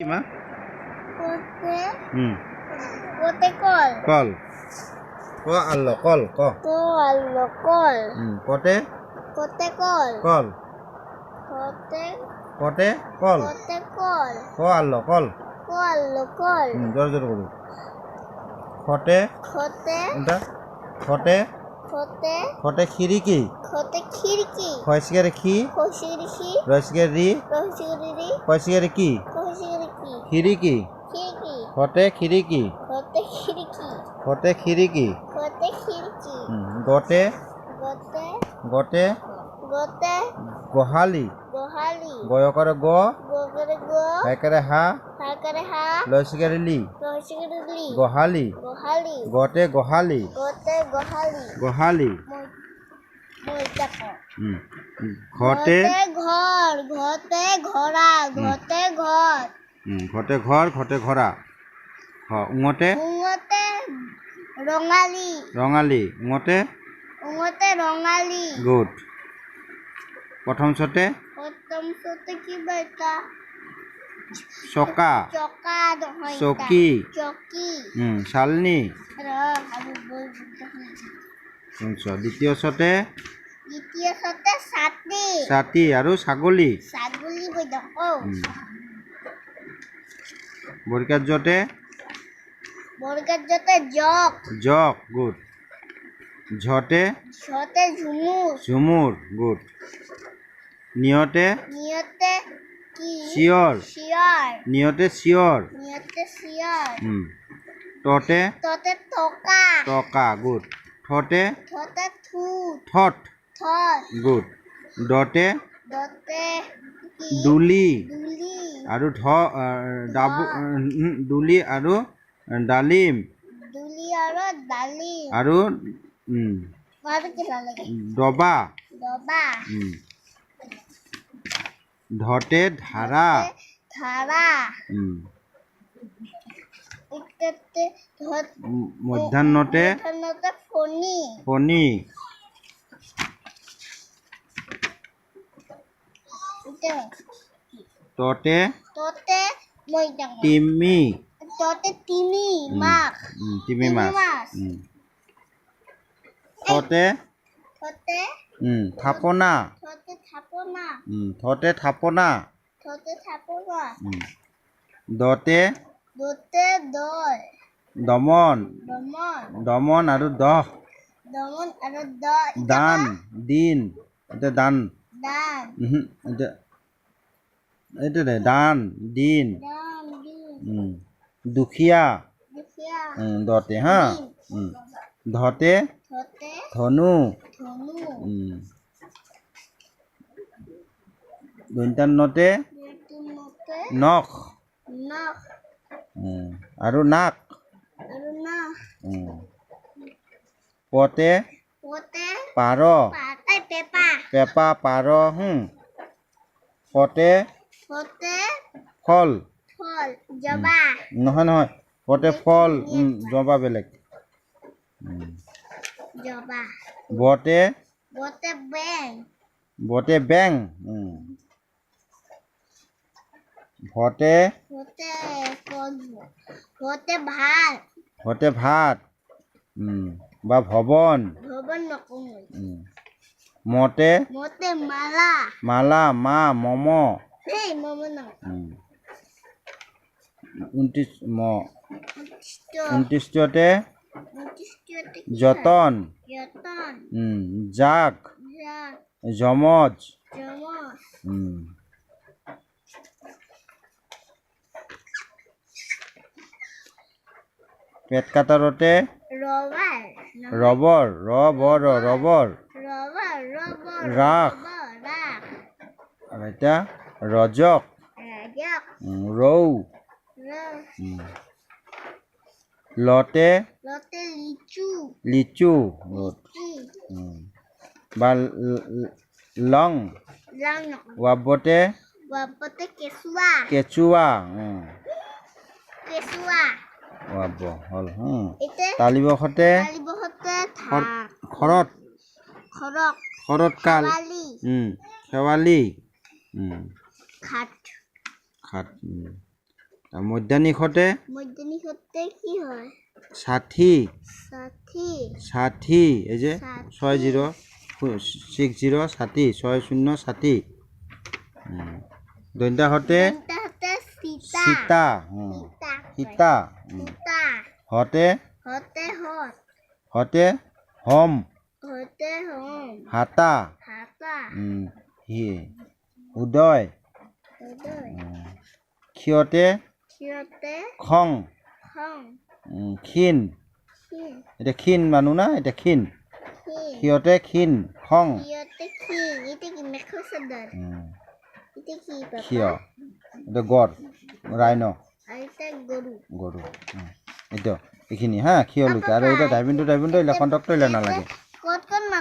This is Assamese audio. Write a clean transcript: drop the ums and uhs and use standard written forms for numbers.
মা কোতে হুম কোতে কল কল ক আল্লো কল ক আলো কল কতে কোতে কল কল কোতে কতে কল কোতে কল ক আল্লো কল আলো কল জোর জোর করু খতে কোতে এটা খতে কোতে খতে খিড়িকি কোতে খিড়কি খয়সিগারে খি কোশিরকি রসিগারে রি রসিরি কয়সিগারে কি কোশিরকি খিড়িকি খিড়কি খতে খিড়িকি কোতে খিড়কি খতে খিড়িকি কোতে খিড়কি গতে গোতে গতে গোতে গোহালি গোহালি গয় করে গ গোগরে গো হাইকারে হা হাকারে হা লসিগারে লি রসিরি গোহালি গোহালি গতে গোহালি গোতে গোহালি গোহালি মইটাকো ঘতে ঘর ঘতে ঘোড়া ঘতে ঘর ঘতে ঘর ঘতে ঘোড়া উঙতে উঙতে রঙালি রঙালি উঙতে রঙালি গুড প্রথম সতে প্রথম সতে কি বেটা চকা চকা নহয় চকী চকি চালনি আমি বলবো দ্বিতীয় সতে দ্বিতীয় সতে ছাতি ছাতি আৰু ছাগলী ছাগলী বৈ দেখো বৰ্গাযতে বৰ্গেৰ যতে জক জক গুড ঝতে ঝতে ঝুমুৰ ঝুমুৰ গুড নিয়তে নিয়তে কি চিঞৰ শিয়াৰ নিয়তে চিঞৰ নিয়তে শিয়ার ততে ততে টকা টকা গুড থতে থতে থুত থট থত গুড দতে দতে কি দুলি দুলি আৰু দুলি আৰু ডালিম দুলি আৰু দালি আৰু আৰু কি লাগে ডবা দবা ধতে ধাৰা ধারা ইত্যাতে ধত মধ্যাহ্নতে মধ্যাহ্নতে ফণি ফণি ততে ততে মইদাং তিমি ততে তিমি মাছ তিমি মাছ ততে ততে থাপনা ততে থাপনা থতে থাপনা ততে থাপনা দতে দতে দয় দমন দমন দমন আৰু দহ দমন আৰু দয় দান দিন এতিয়া দান দান এতিয়া এইটো দে দান দিন দান দিন দুখীয়া দুখীয়া দতে হা ধতে ততে ধনু ধনু দন্তান্নতে মতে নখ নখ আৰু নাক আৰু না পতে পতে পাৰ পাতাই পেপা পেপা পাৰ পতে পতে ফল ফল জবা নহয় নহয় পতে ফল জবা বেলেগ জবা বতে বতে বেং বতে বেং ভতে বতে বতে ভাত ভতে ভাত বা ভৱন ভবন নকমই মতে মতে মালা মালা মা মম এই মম না 29তে যতন যতন জাক যমজ জমজ পেট কাটাৰতে ৰবাৰ ৰবৰ ৰবৰ ৰবাৰ ৰাস ৰাখ আৰু এতিয়া ৰজক ৰাজক ৰৌ লতে লতে লিচু লিচু বা লং লাং ৱাবতে বাপতে কেঁচুৱা কেঁচুৱা কেঁচুৱা ৱাব হ'ল এতে তালিবসতে তালিবহতে খৰত খৰক শৰৎকাল খালি শেৱালি খাট খাত মধ্যানিশতে মধ্যনিশতে কি হয় 60 ষাঠি 60 এই যে 60 60 60 60 60 দন্তাহতে দন্তাহতে সীতা সীতা সীতা সীতা হতে হতে হত হতে হম হতে হম হাতা হাতা হি উদয় উদয় ক্ষিয়তে ক্ষিয়তে খং খং ক্ষীণ ক্ষীণ এটা ক্ষীণ মানুহ না এটা ক্ষীণ ক্ষীণ ক্ষিয়তে ক্ষীণ খং ক্ষিয়তে ক্ষীণ এটা কি মেখেলা চাদর এটা কি বাবা ক্ষিয় এটা গড় ৰাইন আৰ এটা গৰু গৰু এইটো এইখিনি হা ক্ষিয় লোকে আৰু এতিয়া ডাইভিনটো এইবিলাক কণ্ট্ৰক্ট কৰিলে নালাগে